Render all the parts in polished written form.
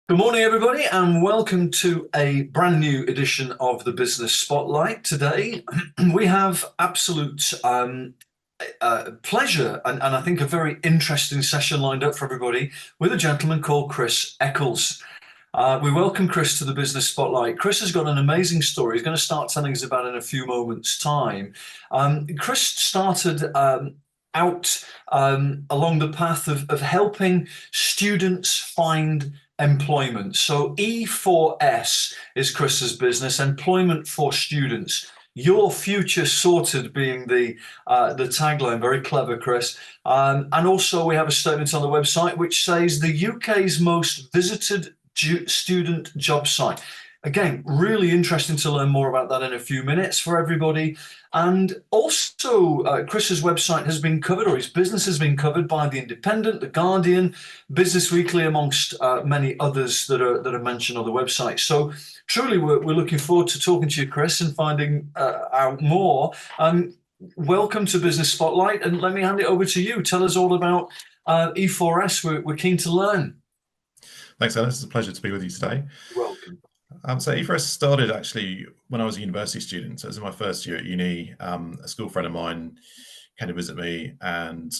Good morning, everybody, and welcome to a brand new edition of the Business Spotlight. Today, we have absolute pleasure and I think a very interesting session lined up for everybody with a gentleman called Chris Eccles. We welcome Chris to the Business Spotlight. Chris has got an amazing story. He's going to start telling us about it in a few moments' time. Chris started out along the path of helping students find employment. So E4S is Chris's business, employment for students. Your future sorted being the tagline. Very clever, Chris. And also we have a statement on the website which says the UK's most visited student job site. Again, really interesting to learn more about that in a few minutes for everybody. And also, Chris's website has been covered, or his business has been covered by The Independent, The Guardian, Business Weekly, amongst many others that are mentioned on the website. So truly, we're looking forward to talking to you, Chris, and finding out more. Welcome to Business Spotlight, and let me hand it over to you. Tell us all about E4S. We're keen to learn. Thanks, Alice. It's a pleasure to be with you today. Welcome. So E4S started actually when I was a university student. So it was in my first year at uni. A school friend of mine came to visit me and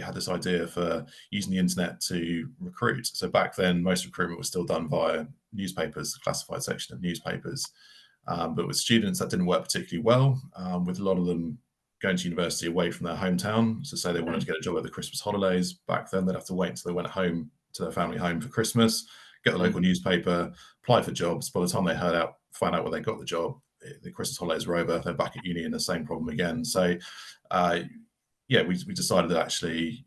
had this idea for using the internet to recruit. So back then, most recruitment was still done via newspapers, the classified section of newspapers. But with students, that didn't work particularly well, with a lot of them going to university away from their hometown. So say they wanted to get a job at the Christmas holidays, back then they'd have to wait until they went home to their family home for Christmas, get the local newspaper, apply for jobs. By the time they find out where they got the job, the Christmas holidays were over, they're back at uni and the same problem again. So we decided that actually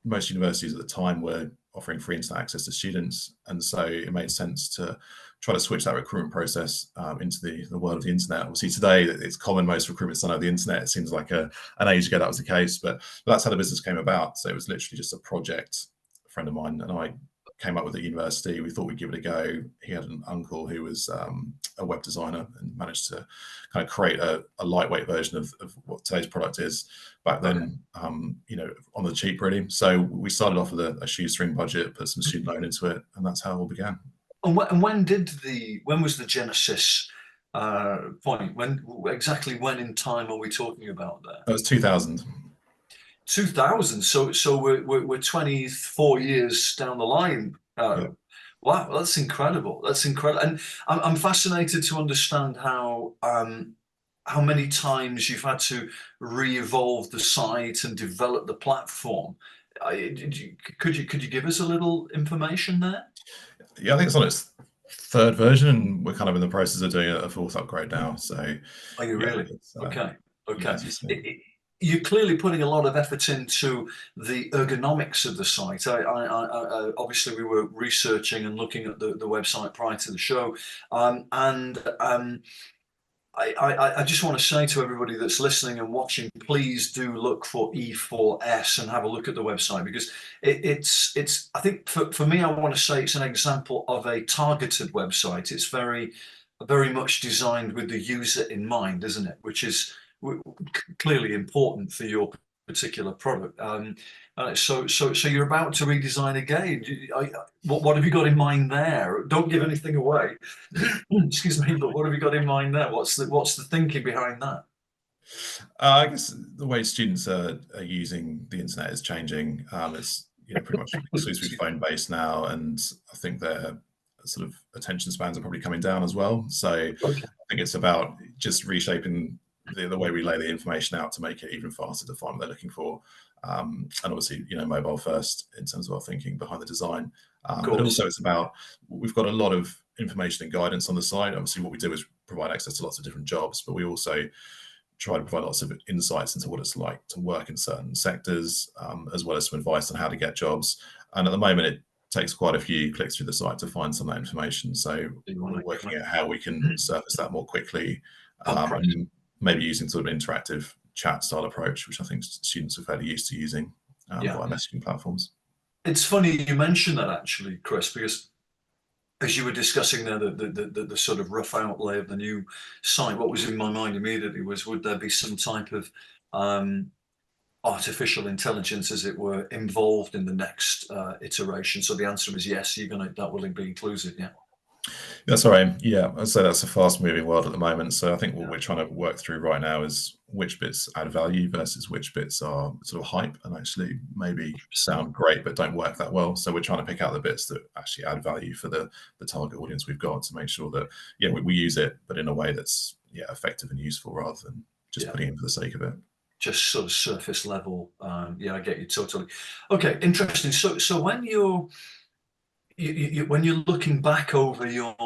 most universities at the time were offering free internet access to students. And so it made sense to try to switch that recruitment process into the world of the internet. Obviously today it's common, most recruitment's done over the internet. It seems like an age ago that was the case, but that's how the business came about. So it was literally just a project. A friend of mine and I came up with at university. We thought we'd give it a go. He had an uncle who was a web designer and managed to kind of create a lightweight version of what today's product is back then, on the cheap really. So we started off with a shoestring budget, put some student loan into it, and that's how it all began. And when was the genesis point? When in time are we talking about there? That was 2000. 2000. So we're 24 years down the line. Yeah. Wow, that's incredible. That's incredible. And I'm fascinated to understand how many times you've had to re-evolve the site and develop the platform. Could you give us a little information there? Yeah, I think it's on its third version, and we're kind of in the process of doing a fourth upgrade now. So, Are you really? Okay. Yeah, You're clearly putting a lot of effort into the ergonomics of the site. Obviously, we were researching and looking at the website prior to the show, I just want to say to everybody that's listening and watching, please do look for E4S and have a look at the website, because it's I think for me, I want to say it's an example of a targeted website. It's very much designed with the user in mind, isn't it? Which is clearly important for your particular product. So you're about to redesign again. What have you got in mind there? Don't give anything away. Excuse me, but what have you got in mind there? What's the thinking behind that? I guess the way students are using the internet is changing. It's pretty much exclusively phone based now, and I think their sort of attention spans are probably coming down as well. So I think it's about just reshaping the way we lay the information out to make it even faster to find what they're looking for. And obviously, mobile first in terms of our thinking behind the design. But also it's about, we've got a lot of information and guidance on the site. Obviously what we do is provide access to lots of different jobs, but we also try to provide lots of insights into what it's like to work in certain sectors, as well as some advice on how to get jobs. And at the moment, it takes quite a few clicks through the site to find some of that information. So we're working out how we can surface that more quickly, and maybe using sort of an interactive chat style approach, which I think students are fairly used to using via messaging platforms. It's funny you mentioned that, actually, Chris, because as you were discussing there the sort of rough outlay of the new site, what was in my mind immediately was, would there be some type of artificial intelligence, as it were, involved in the next iteration? So the answer is yes, that will be included, yeah. That's right. Yeah, I'd say that's a fast-moving world at the moment. So I think what Yeah. we're trying to work through right now is which bits add value versus which bits are sort of hype and actually maybe sound great but don't work that well. So we're trying to pick out the bits that actually add value for the target audience we've got to make sure that we use it, but in a way that's effective and useful rather than just putting it in for the sake of it. Just sort of surface level. Yeah, I get you totally. Okay, interesting. So when when you're looking back over your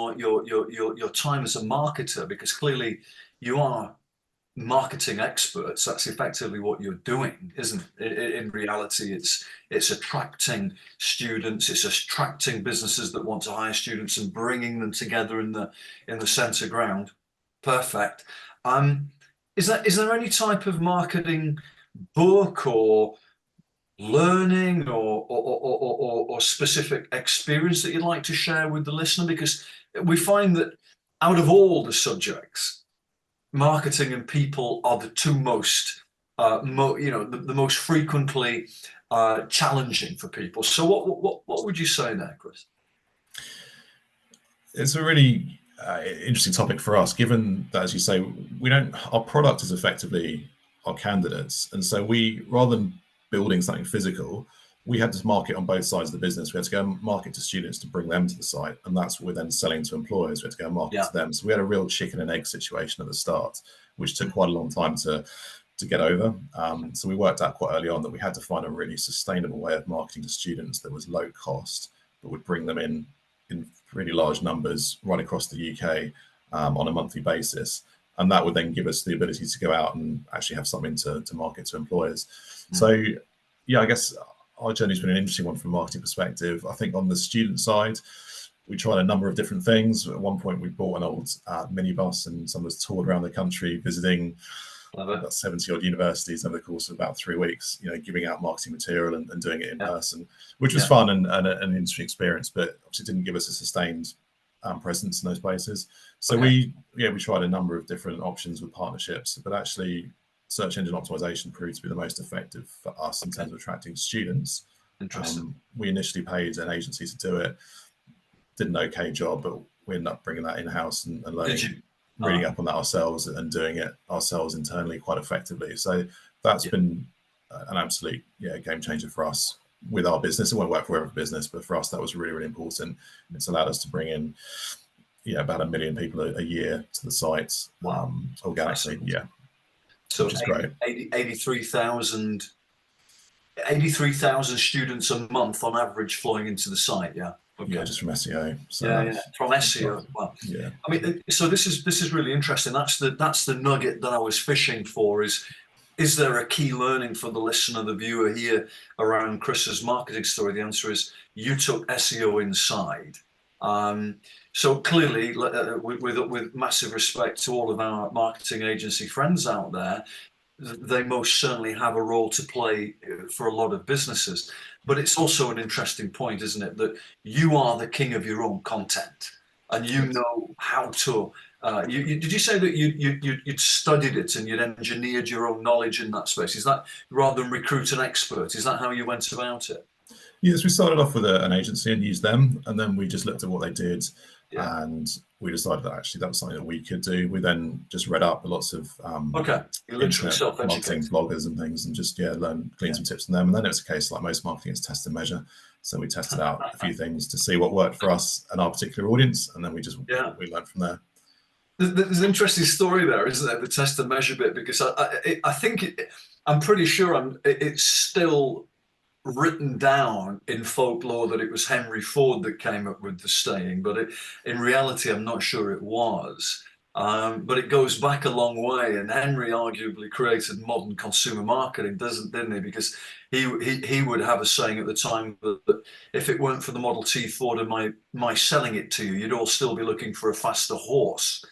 time as a marketer, because clearly you are marketing experts, that's effectively what you're doing, isn't it? In reality, it's attracting students, it's attracting businesses that want to hire students and bringing them together in the center ground. Perfect. Is there any type of marketing book or learning or specific experience that you'd like to share with the listener? Because we find that out of all the subjects, marketing and people are the two most, the most frequently challenging for people. So what would you say there, Chris? It's a really interesting topic for us, given that, as you say, our product is effectively our candidates. And so rather than building something physical, we had to market on both sides of the business. We had to go and market to students to bring them to the site. And that's what we're then selling to employers. We had to go and market to them. So we had a real chicken and egg situation at the start, which took quite a long time to get over. So we worked out quite early on that we had to find a really sustainable way of marketing to students that was low cost, but would bring them in really large numbers right across the UK on a monthly basis. And that would then give us the ability to go out and actually have something to market to employers. So, I guess our journey's been an interesting one from a marketing perspective. I think on the student side, we tried a number of different things. At one point, we bought an old minibus and some of us toured around the country visiting about 70 odd universities over the course of about 3 weeks, giving out marketing material and doing it in person, which was fun and an interesting experience, but obviously didn't give us a sustained presence in those places. So we tried a number of different options with partnerships, but actually search engine optimization proved to be the most effective for us in terms of attracting students. Interesting. We initially paid an agency to do it, did an okay job, but we ended up bringing that in-house and learning, reading up on that ourselves and doing it ourselves internally quite effectively. So that's been an absolute game changer for us with our business. It won't work for every business, but for us that was really, really important. It's allowed us to bring in about 1 million people a year to the site organically. So which is great. 83,000 students a month on average flowing into the site. Just from SEO. So from SEO. Well, I mean, so this is really interesting. That's the nugget that I was fishing for. Is there a key learning for the listener, the viewer here around Chris's marketing story? The answer is you took SEO inside. So clearly, with massive respect to all of our marketing agency friends out there, they most certainly have a role to play for a lot of businesses. But it's also an interesting point, isn't it, that you are the king of your own content, and you know how to. Did you say that you'd studied it and you'd engineered your own knowledge in that space? Is that rather than recruit an expert? Is that how you went about it? Yes, we started off with an agency and used them, and then we just looked at what they did, and we decided that actually that was something that we could do. We then just read up lots of internet marketing bloggers and things, and just glean some tips from them. And then it was a case, like most marketing, it's test and measure. So we tested out a few things to see what worked for us and our particular audience, and then we learned from there. There's an interesting story there, isn't there? The test and measure bit, because I think I'm pretty sure it's still written down in folklore that it was Henry Ford that came up with the saying, but in reality, I'm not sure it was. But it goes back a long way, and Henry arguably created modern consumer marketing, didn't he? Because he would have a saying at the time that if it weren't for the Model T Ford and my selling it to you, you'd all still be looking for a faster horse.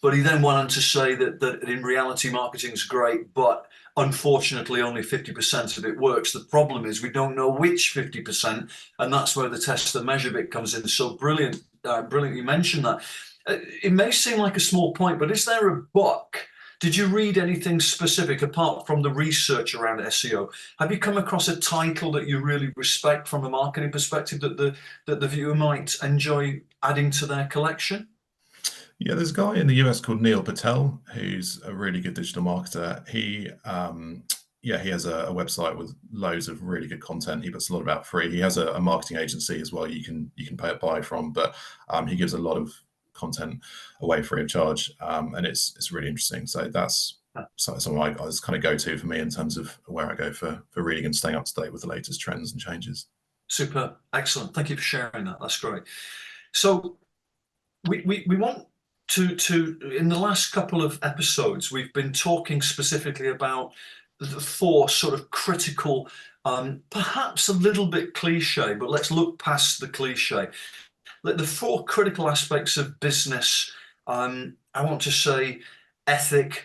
But he then went on to say that in reality, marketing's great, but unfortunately only 50% of it works. The problem is we don't know which 50%, and that's where the test and measure bit comes in. So brilliant you mentioned that. It may seem like a small point, but is there a book Did you read anything specific apart from the research around SEO? Have you come across a title that you really respect from a marketing perspective that the viewer might enjoy adding to their collection? Yeah, there's a guy in the US called Neil Patel, who's a really good digital marketer. Yeah, he has a website with loads of really good content. He puts a lot about free. He has a marketing agency as well. You can buy from, but he gives a lot of content away free of charge, and it's really interesting. So that's something I was kind of go to for me in terms of where I go for reading and staying up to date with the latest trends and changes. Super, excellent. Thank you for sharing that. That's great. So we want to in the last couple of episodes, we've been talking specifically about the four sort of critical, perhaps a little bit cliche, but let's look past the cliche. The four critical aspects of business, I want to say ethic,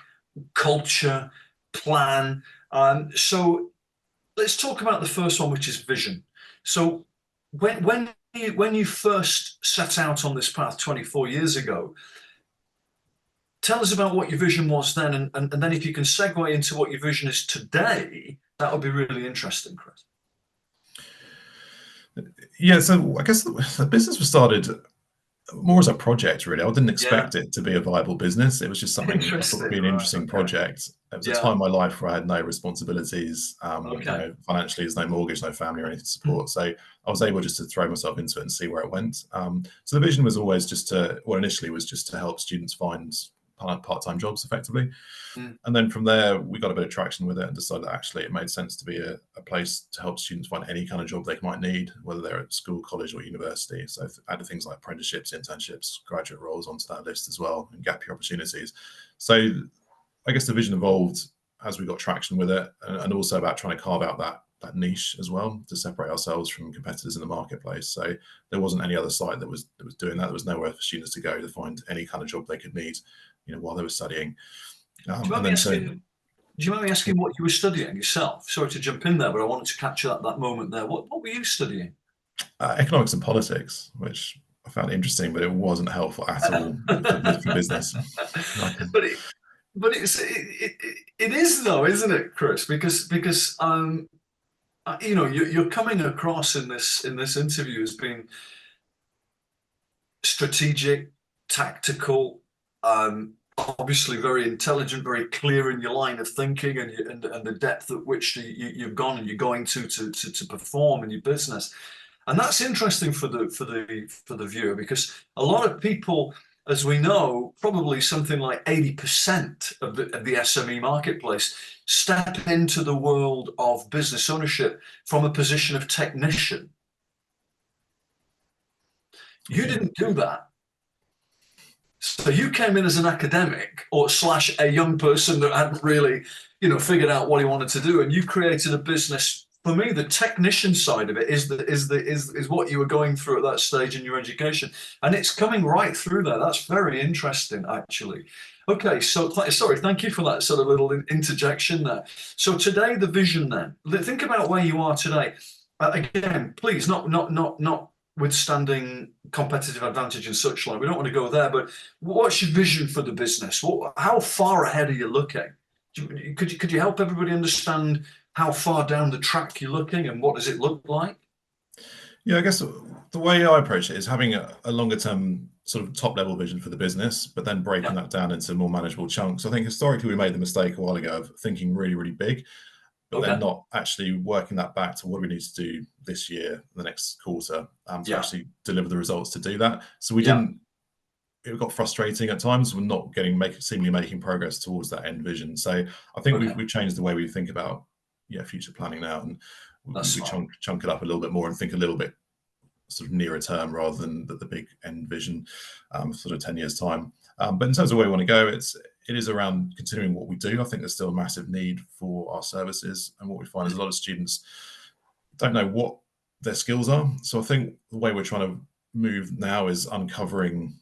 culture, plan. So let's talk about the first one, which is vision. So when you first set out on this path 24 years ago, tell us about what your vision was then, and then if you can segue into what your vision is today, that would be really interesting, Chris. Yeah, so I guess the business was started more as a project, really. I didn't expect Yeah, it to be a viable business. It was just something I thought would interesting. be an Right. interesting Okay. project. It was a Yeah. time in my life where I had no responsibilities. Okay. Financially, there's no mortgage, no family or anything to Mm. support. So I was able just to throw myself into it and see where it went. So the vision was always just to, well, initially was just to help students find part-time jobs effectively. Mm. And then from there, we got a bit of traction with it and decided that actually it made sense to be a place to help students find any kind of job they might need, whether they're at school, college, or university. So added things like apprenticeships, internships, graduate roles onto that list as well, and gap year opportunities. So I guess the vision evolved as we got traction with it, and also about trying to carve out that niche as well to separate ourselves from competitors in the marketplace. So there wasn't any other site that was doing that. There was nowhere for students to go to find any kind of job they could need, while they were studying. Do you mind And me then so asking? Do you mind me asking what you were studying yourself? Sorry to jump in there, but I wanted to capture that moment there. What were you studying? economics and politics, which I found interesting, but it wasn't helpful at all for business. but it is though, isn't it, Chris? Because you're coming across in this interview as being strategic, tactical, obviously very intelligent, very clear in your line of thinking, and the depth at which you've gone and you're going to perform in your business. And that's interesting for the viewer, because a lot of people, as we know, probably something like 80% of the SME marketplace step into the world of business ownership from a position of technician. You Yeah. didn't do that. So you came in as an academic or slash a young person that hadn't really, figured out what he wanted to do, and you created a business. For me, the technician side of it is what you were going through at that stage in your education, and it's coming right through there. That's very interesting, actually. Okay, so sorry, thank you for that sort of little interjection there. So today, the vision. Then think about where you are today. Again, please, not withstanding competitive advantage and such like. We don't want to go there, but what's your vision for the business? How far ahead are you looking? Could you help everybody understand how far down the track you're looking and what does it look like? Yeah, I guess the way I approach it is having a longer term sort of top level vision for the business, but then breaking Yeah. that down into more manageable chunks. I think historically we made the mistake a while ago of thinking really, really big, but then Okay. not actually working that back to what do we need to do this year, the next quarter, to Yeah. actually deliver the results to do that. So we Yeah. didn't. It got frustrating at times. We're not seemingly making progress towards that end vision. So I think Okay. we've changed the way we think about future planning now, and That's we smart. chunk it up a little bit more and think a little bit sort of nearer term rather than the big end vision, sort of 10 years time. But in terms of where we want to go, it is around continuing what we do. I think there's still a massive need for our services, and what we find is a lot of students don't know what their skills are. So I think the way we're trying to move now is uncovering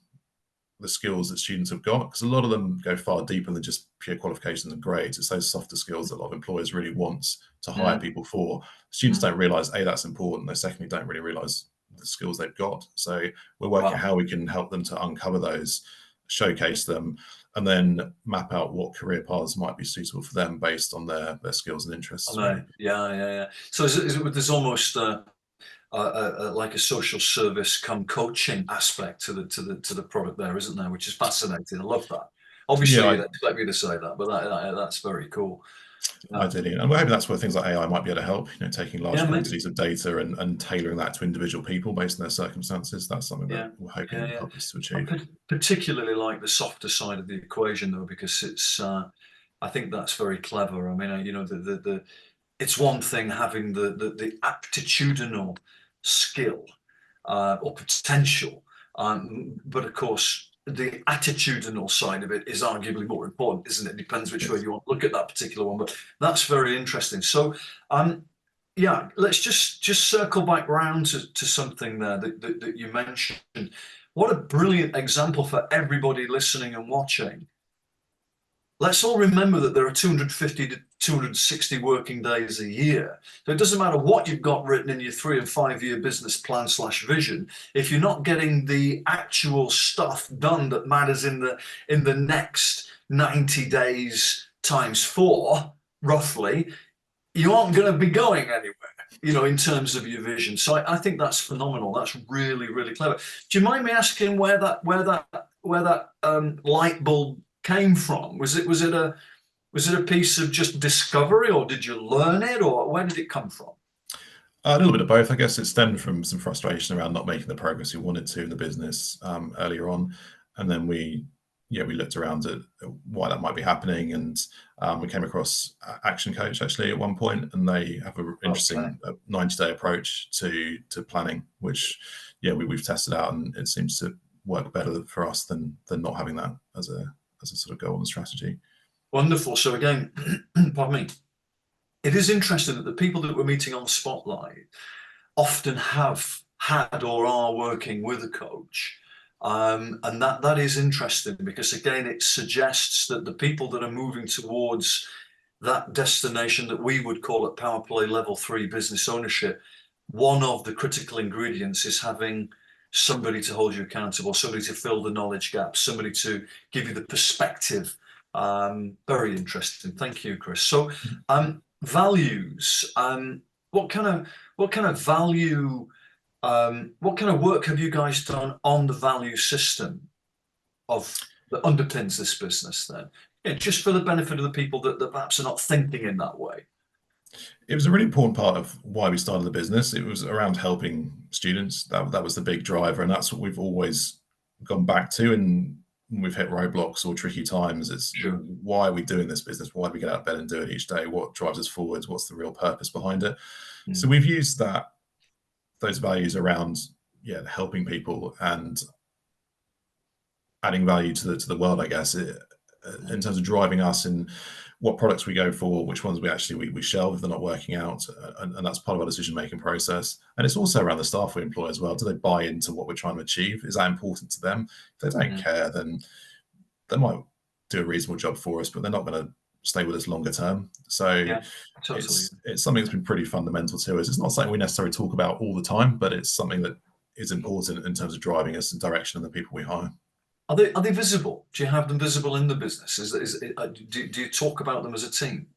the skills that students have got, because a lot of them go far deeper than just pure qualifications and grades. It's those softer skills that a lot of employers really want to hire Mm. people for. Students Mm. don't realize that's important. They secondly don't really realize the skills they've got. So we're working out Wow. how we can help them to uncover those showcase them, and then map out what career paths might be suitable for them based on their skills and interests, really. Yeah. So there's almost like a social service come coaching aspect to the product there, isn't there? Which is fascinating. I love that. Obviously, Yeah, you'd expect me to say that, but that's very cool. Yeah. ideally, and we're hoping that's where things like AI might be able to help. Taking large Yeah, maybe. quantities of data and tailoring that to individual people based on their circumstances. That's something that Yeah. we're hoping will help us to achieve. I particularly like the softer side of the equation, though, because it's. I think that's very clever. I mean, it's one thing having the aptitudinal skill or potential, but of course the attitudinal side of it is arguably more important, isn't it? Depends which way Yes. you want to look at that particular one, but that's very interesting. So yeah, let's just circle back round to something there that you mentioned. What a brilliant example for everybody listening and watching. Let's all remember that there are 250 to 260 working days a year. So it doesn't matter what you've got written in your 3 and 5 year business plan / vision. If you're not getting the actual stuff done that matters in the next 90 days times 4, roughly, you aren't going to be going anywhere, in terms of your vision. So I think that's phenomenal. That's really, really clever. Do you mind me asking where that light bulb came from? Was it a piece of just discovery, or did you learn it, or where did it come from? A little bit of both. I guess it stemmed from some frustration around not making the progress we wanted to in the business earlier on, and then we looked around at why that might be happening, and we came across Action Coach actually at one point, and they have an interesting 90-day approach to planning, which we've tested out, and it seems to work better for us than not having that as a sort of goal and strategy. Wonderful. So again, pardon me. It is interesting that the people that we're meeting on Spotlight often have had or are working with a coach. And that is interesting because, again, it suggests that the people that are moving towards that destination that we would call at Power Play Level 3 business ownership, one of the critical ingredients is having somebody to hold you accountable, somebody to fill the knowledge gaps, somebody to give you the perspective. Very interesting. Thank you, Chris. So values, what kind of value, what kind of work have you guys done on the value system that underpins this business then? Just for the benefit of the people that perhaps are not thinking in that way. It was a really important part of why we started the business. It was around helping students. That was the big driver, and that's what we've always gone back to. And when we've hit roadblocks or tricky times, it's why are we doing this business? Why do we get out of bed and do it each day? What drives us forwards? What's the real purpose behind it? So we've used those values around helping people and adding value to the world, I guess, in terms of driving us in what products we go for, which ones we shelve if they're not working out, and that's part of our decision-making process. And it's also around the staff we employ as well. Do they buy into what we're trying to achieve? Is that important to them? If they don't care, then they might do a reasonable job for us, but they're not going to stay with us longer term. So it's something that's been pretty fundamental to us. It's not something we necessarily talk about all the time, but it's something that is important in terms of driving us in direction of the people we hire. Are they visible? Do you have them visible in the business? Do you talk about them as a team?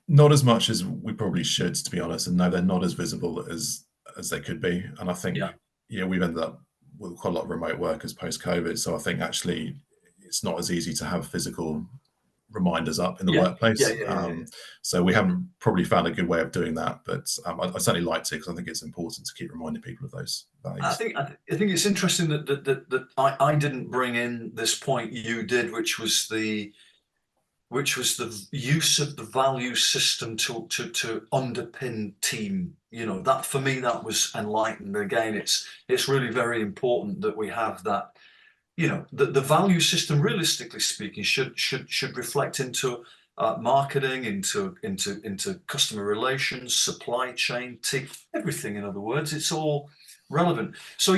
Not as much as we probably should, to be honest. And no, they're not as visible as they could be. And I think we've ended up with quite a lot of remote workers post-COVID. So I think actually it's not as easy to have physical reminders up in the workplace. So we haven't probably found a good way of doing that, but I certainly like to, because I think it's important to keep reminding people of those values. I think it's interesting that I didn't bring in this point you did, which was the use of the value system to underpin team. That for me, that was enlightened. Again, it's really very important that we have that. The value system, realistically speaking, should reflect into marketing, into customer relations, supply chain, team, everything. In other words, it's all relevant. So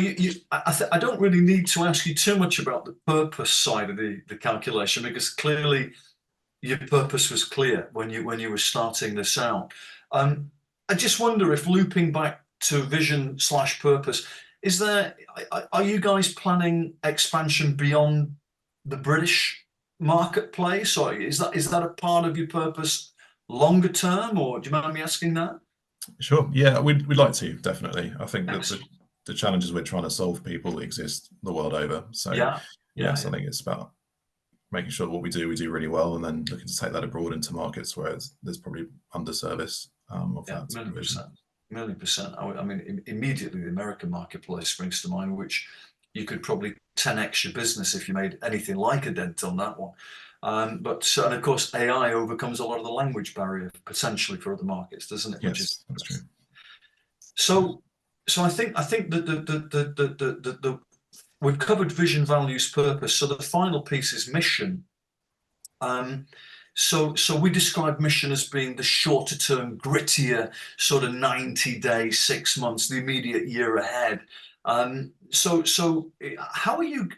I don't really need to ask you too much about the purpose side of the calculation, because clearly your purpose was clear when you were starting this out. I just wonder if, looping back to vision / purpose, are you guys planning expansion beyond the British marketplace, or is that a part of your purpose longer term, or do you mind me asking that? Sure. Yeah, we'd like to, definitely. I think that Excellent. the challenges we're trying to solve for people exist the world over. So Yeah, yeah, yes, I think it's about making sure that what we do really well, and then looking to take that abroad into markets where there's probably underservice of yeah, that million provision. percent, million percent. I mean, immediately the American marketplace springs to mind, which you could probably 10x your business if you made anything like a dent on that one. And of course, AI overcomes a lot of the language barrier potentially for other markets, doesn't it? Which is Yes, that's true. so. So I think that we've covered vision, values, purpose. So the final piece is mission. So we describe mission as being the shorter term, grittier sort of 90 days, 6 months, the immediate year ahead. So how are you?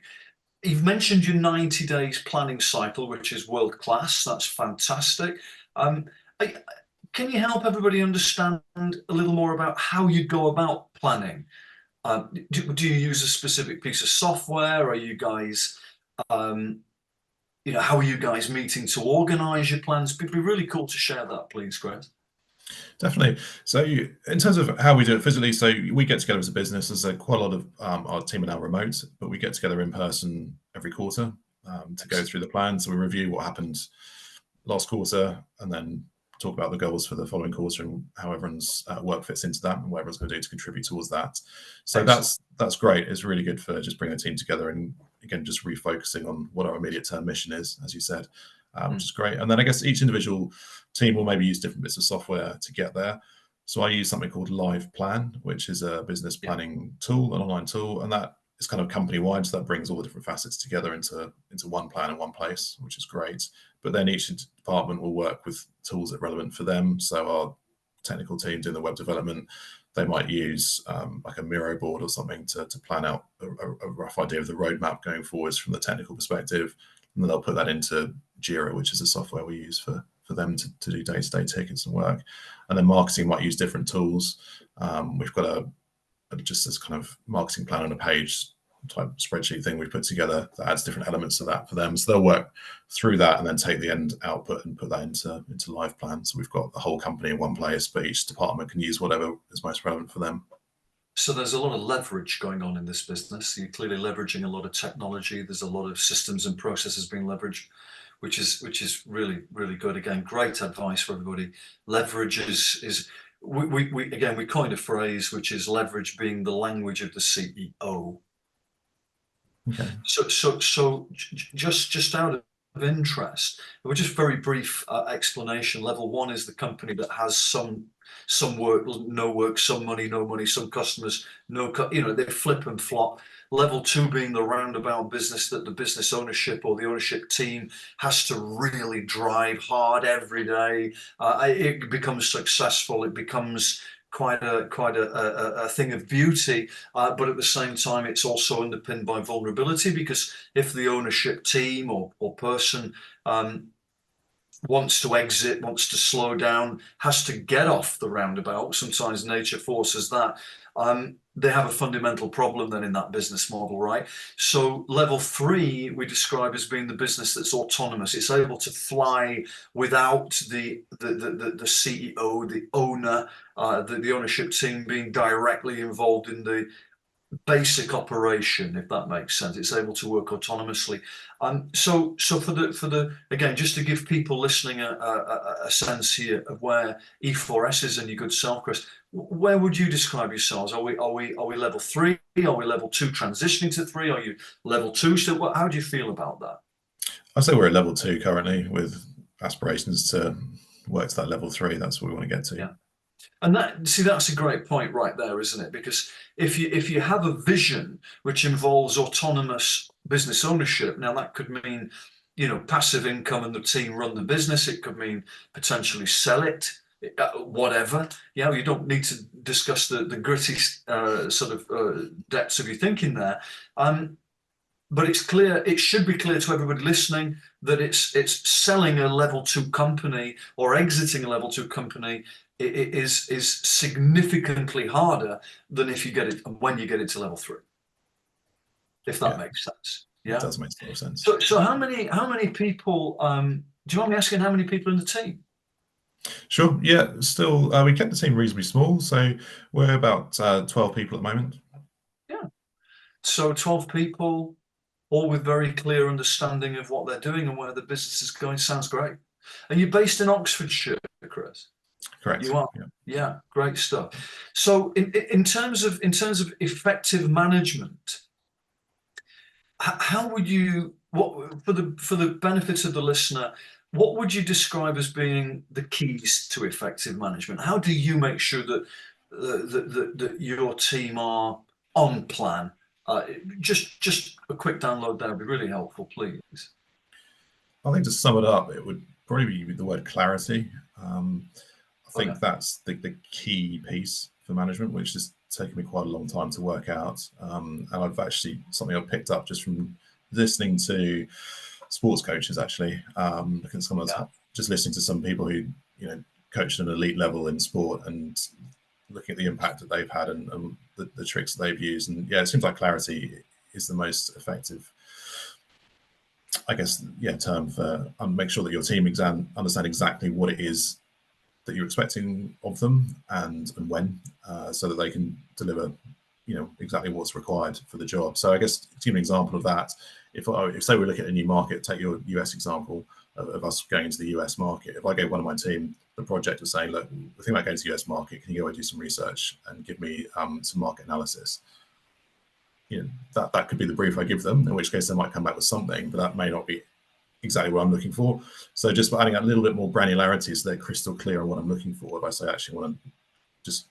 You've mentioned your 90 days planning cycle, which is world class. That's fantastic. Um, I- can you help everybody understand a little more about how you go about planning? Do you use a specific piece of software? Are you guys um, how are you guys meeting to organize your plans? It'd be really cool to share that, please, Chris. Definitely. So in terms of how we do it physically, so we get together as a business. There's quite a lot of our team are now remote, but we get together in person every quarter to go through the plans. So we review what happened last quarter, and then talk about the goals for the following quarter and how everyone's work fits into that and what everyone's going to do to contribute towards that. So Excellent. that's great. It's really good for just bringing the team together and again just refocusing on what our immediate term mission is, as you said, which is great. And then I guess each individual team will maybe use different bits of software to get there. So I use something called Live Plan, which is a business Yeah. planning tool, an online tool, and that is kind of company wide. So that brings all the different facets together into one plan in one place, which is great. But then each department will work with tools that are relevant for them. So our technical team doing the web development, they might use like a Miro board or something to plan out a rough idea of the roadmap going forwards from the technical perspective. And then they'll put that into Jira, which is the software we use for them to do day-to-day tickets and work. And then marketing might use different tools. We've got just this kind of marketing plan on a page type spreadsheet thing we put together that adds different elements to that for them. So they'll work through that and then take the end output and put that into Live Plan. So we've got the whole company in one place, but each department can use whatever is most relevant for them. So there's a lot of leverage going on in this business. You're clearly leveraging a lot of technology. There's a lot of systems and processes being leveraged, which is really, really good. Again, great advice for everybody. Leverage is we coined a phrase which is leverage being the language of the CEO. Okay. So just out of interest, well, just very brief explanation. Level one is the company that has some work, no work, some money, no money, some customers, they flip and flop. Level two being the roundabout business that the business ownership or the ownership team has to really drive hard every day. It becomes successful. It becomes quite a thing of beauty, but at the same time, it's also underpinned by vulnerability, because if the ownership team or person wants to exit, wants to slow down, has to get off the roundabout, sometimes nature forces that, they have a fundamental problem then in that business model, right? So level three we describe as being the business that's autonomous. It's able to fly without the CEO, the owner, the ownership team being directly involved in the basic operation, if that makes sense. It's able to work autonomously. So for the again, just to give people listening a sense here of where E4S is and your good self, Chris, where would you describe yourselves? Are we level three? Are we level two transitioning to three? Are you level two still? How do you feel about that? I'd say we're at level 2 currently with aspirations to work to that level 3. That's what we want to get to. Yeah. And that's a great point right there, isn't it? Because if you have a vision which involves autonomous business ownership, now that could mean, passive income and the team run the business. It could mean potentially sell it, whatever. You don't need to discuss the gritty depths of your thinking there. But it's clear, it should be clear to everybody listening that it's selling a level two company or exiting a level two company is significantly harder than if you get it when you get it to level three, if that Yeah, makes sense. It Yeah. does make a lot of sense. So how many people? Do you mind me asking how many people in the team? Sure. Yeah. Still, we kept the team reasonably small, so we're about 12 people at the moment. Yeah. So 12 people, all with very clear understanding of what they're doing and where the business is going. Sounds great. And you're based in Oxfordshire, Chris? Correct. You are. Yeah. Yeah, great stuff. So in terms of effective management, how would you, what for the benefit of the listener, what would you describe as being the keys to effective management? How do you make sure that that your team are on plan? Just a quick download there would be really helpful, please. I think to sum it up, it would probably be the word clarity. I Okay. think that's the key piece for management, which has taken me quite a long time to work out. And I've actually, something I've picked up just from listening to sports coaches, actually. Because sometimes Yeah. just listening to some people who, coach at an elite level in sport and looking at the impact that they've had and the tricks that they've used. And yeah, it seems like clarity is the most effective, I guess, term for make sure that your team understand exactly what it is that you're expecting of them and when, so that they can deliver, exactly what's required for the job. So I guess to give an example of that, if say we look at a new market, take your US example of us going into the US market. If I gave one of my team the project of saying, look, we're thinking about going to the US market, can you go and do some research and give me some market analysis? That could be the brief I give them, in which case they might come back with something, but that may not be exactly what I'm looking for. So just by adding a little bit more granularity so they're crystal clear on what I'm looking for. If I say, actually want to just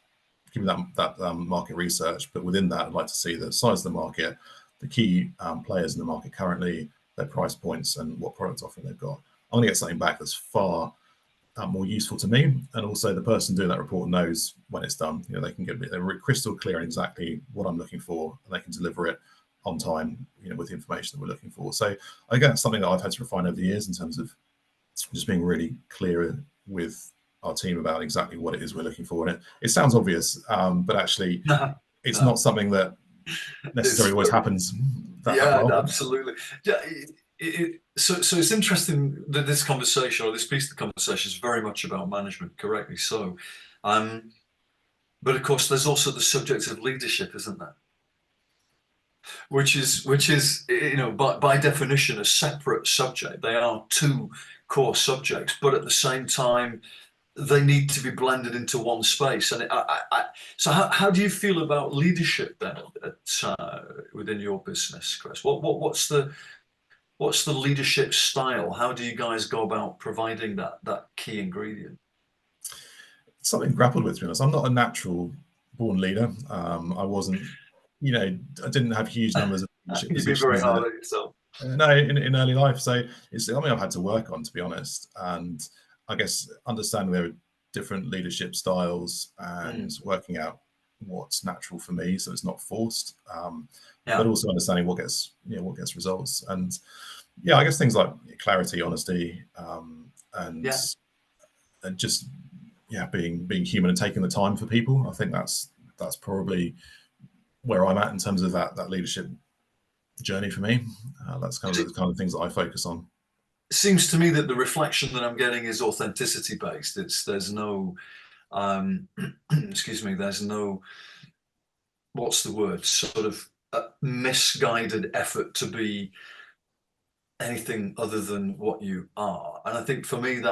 give me that market research, but within that, I'd like to see the size of the market, the key players in the market currently, their price points, and what product offering they've got. I'm going to get something back that's far more useful to me, and also the person doing that report knows when it's done. They can they're crystal clear on exactly what I'm looking for, and they can deliver it on time, with the information that we're looking for. So I guess something that I've had to refine over the years in terms of just being really clear with our team about exactly what it is we're looking for. And it sounds obvious, but actually No, it's no, not something that it's necessarily always very, happens that yeah, well. absolutely. Yeah, so it's interesting that this conversation or this piece of the conversation is very much about management, correctly so. But of course, there's also the subject of leadership, isn't there? Which is by definition a separate subject. They are two core subjects, but at the same time they need to be blended into one space. And so how do you feel about leadership then within your business, Chris? What's the leadership style? How do you guys go about providing that key ingredient? It's something I grappled with, to be honest. I'm not a natural born leader. I wasn't, I didn't have huge numbers of leadership You'd be very positions hard on yourself. no, in early life. So it's something I've had to work on, to be honest. And I guess understanding there are different leadership styles and Mm, working out what's natural for me, so it's not forced. But yeah, also understanding what gets results. And yeah, I guess things like clarity, honesty, and yeah. just being human and taking the time for people. I think that's probably where I'm at in terms of that leadership journey for me. That's kind of the kind of things that I focus on. Seems to me that the reflection that I'm getting is authenticity based. There's no excuse me, there's no, what's the word, sort of misguided effort to be anything other than what you are. And I think for me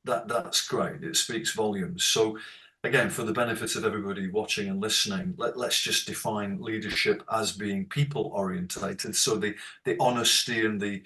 that's great. It speaks volumes. So again, for the benefit of everybody watching and listening, let's just define leadership as being people orientated. So the honesty and the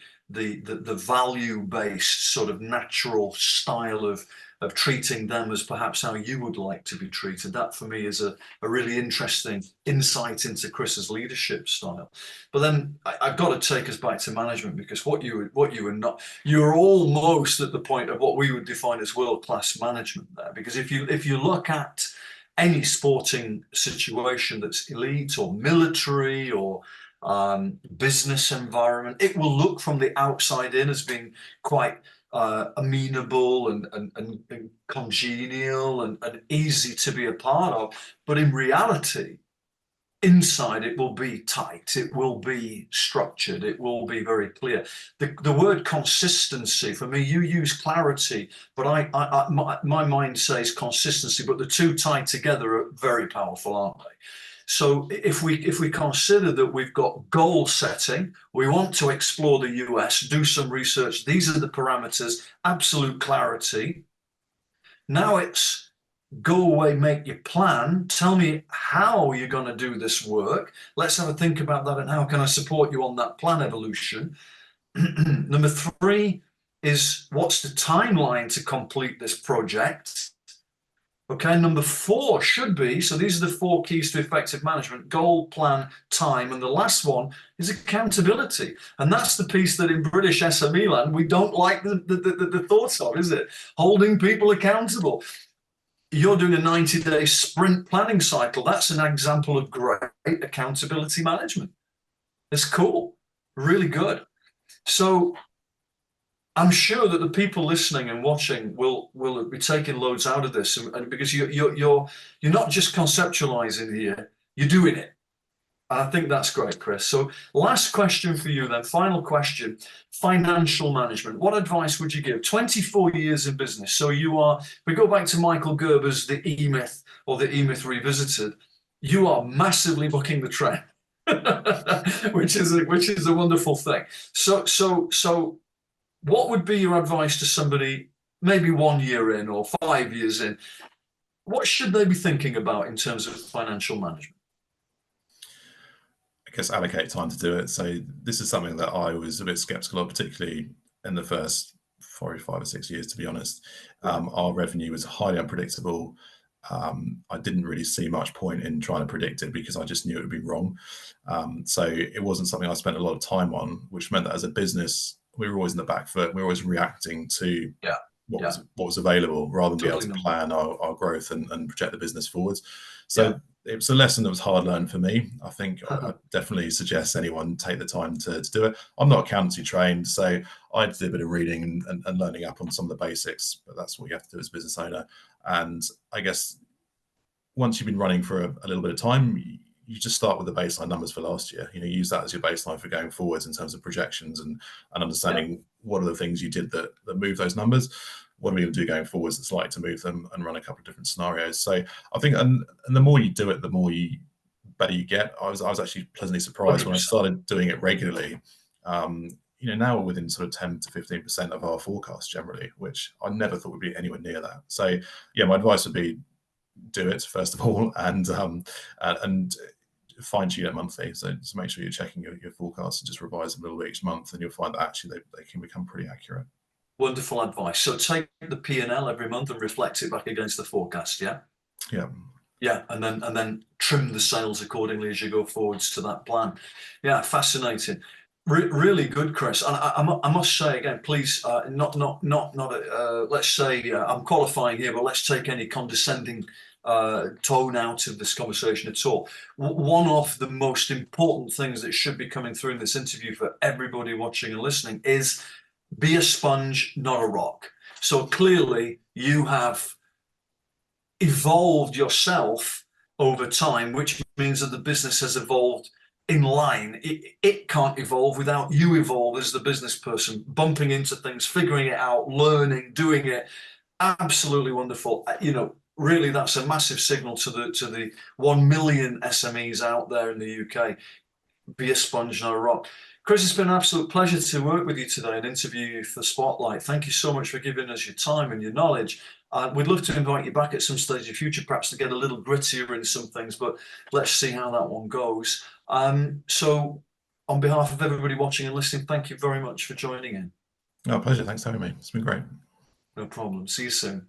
value based sort of natural style of treating them as perhaps how you would like to be treated. That for me is a really interesting insight into Chris's leadership style. But then I've got to take us back to management, because what you were not, you were almost at the point of what we would define as world-class management there. Because if you look at any sporting situation that's elite or military or business environment, it will look from the outside in as being quite amenable and congenial and easy to be a part of. But in reality, inside it will be tight, it will be structured, it will be very clear. The word consistency, for me, you use clarity, but my mind says consistency, but the two tied together are very powerful, aren't they? So if we consider that we've got goal setting, we want to explore the US, do some research, these are the parameters, absolute clarity. Now it's go away, make your plan, tell me how you're going to do this work. Let's have a think about that, and how can I support you on that plan evolution. Number 3 is, what's the timeline to complete this project? Okay, number 4 should be, so these are the 4 keys to effective management: goal, plan, time, and the last one is accountability. And that's the piece that in British SME land we don't like the thoughts of, is it? Holding people accountable. You're doing a 90-day sprint planning cycle. That's an example of great accountability management. It's cool, really good. So I'm sure that the people listening and watching will be taking loads out of this, and because you're not just conceptualizing here, you're doing it. And I think that's great, Chris. So last question for you then, final question, financial management. What advice would you give? 24 years in business. So we go back to Michael Gerber's The E-Myth, or The E-Myth Revisited. You are massively bucking the trend, which is a wonderful thing. So what would be your advice to somebody maybe 1 year in or 5 years in? What should they be thinking about in terms of financial management? I guess allocate time to do it. So this is something that I was a bit skeptical of, particularly in the first 5 or 6 years, to be honest. Our revenue was highly unpredictable. I didn't really see much point in trying to predict it because I just knew it would be wrong. So it wasn't something I spent a lot of time on, which meant that as a business, we were always in the back foot. We were always reacting to what was available, rather than be able to plan our growth and project the business forwards. So it was a lesson that was hard learned for me. I think I definitely suggest anyone take the time to do it. I'm not accountancy trained, so I did a bit of reading and learning up on some of the basics, but that's what you have to do as a business owner. And I guess once you've been running for a little bit of time, you just start with the baseline numbers for last year. Use that as your baseline for going forwards in terms of projections and understanding what are the things you did that move those numbers. What are we going to do going forwards that's likely to move them, and run a couple of different scenarios. So I think, and the more you do it, the more better you get. I was actually pleasantly surprised 100%. When I started doing it regularly. Now we're within sort of 10 to 15% of our forecast generally, which I never thought would be anywhere near that. So yeah, my advice would be do it first of all, and fine tune it monthly. So just make sure you're checking your forecasts and just revise them a little bit each month, and you'll find that actually they can become pretty accurate. Wonderful advice. So take the P&L every month and reflect it back against the forecast. Yeah. And then trim the sales accordingly as you go forwards to that plan. Yeah, fascinating. Really good, Chris. And I must say again, please, let's say I'm qualifying here, but let's take any condescending tone out of this conversation at all. One of the most important things that should be coming through in this interview for everybody watching and listening is be a sponge, not a rock. So clearly you have evolved yourself over time, which means that the business has evolved in line. It can't evolve without you evolve as the business person, bumping into things, figuring it out, learning, doing it. Absolutely wonderful. Really, that's a massive signal to the 1 million SMEs out there in the UK. Be a sponge, not a rock. Chris, it's been an absolute pleasure to work with you today and interview you for Spotlight. Thank you so much for giving us your time and your knowledge. We'd love to invite you back at some stage in the future, perhaps to get a little grittier in some things, but let's see how that one goes. So on behalf of everybody watching and listening, thank you very much for joining in. No, pleasure. Thanks for having me. It's been great. No problem. See you soon.